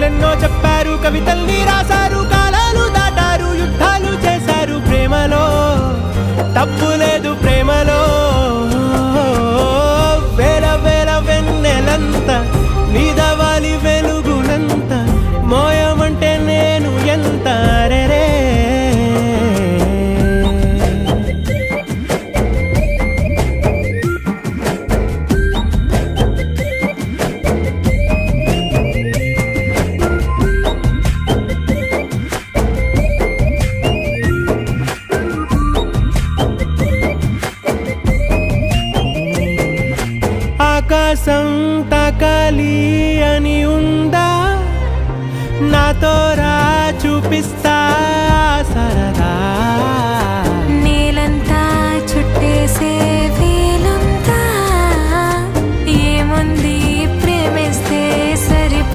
కథలెన్నో చెప్పారు, కవితల్ని రాశారు, కాలాలు దాటారు, యుద్ధాలు చేశారు. ప్రేమలో తప్పు లేదు, ప్రేమలో వేల వేల వెన్నెలంత నీదవాలి వెలుగునంత మోయమంటే నేను ఎంత రే. ఆకాశం తాకాలి అని ఉందా, నాతో రా చూపిస్తా